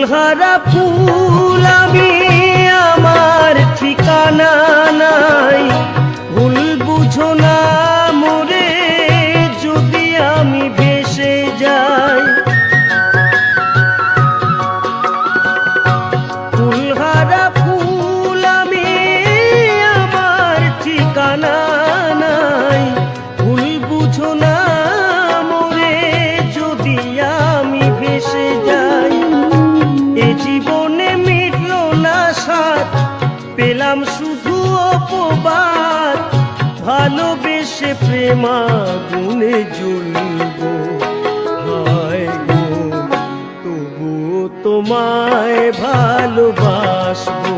ফুলহারা ফুল আমি, আমার ঠিকানা নাই। ভুল বুঝো না মোরে যদি আমি ভেসে যাই। ফুলহারা ফুল আমি, আমার ঠিকানা নাই। ভুল বুঝো না মোরে যদি আমি ভেসে যাই। এ জীবনে মিটলো না স্বাদ, পেলাম শুধু অপবাদ। ভালোবেসে প্রেমাগুনে জ্বলব, হায় গো তবু তোমায় ভালোবাসবো।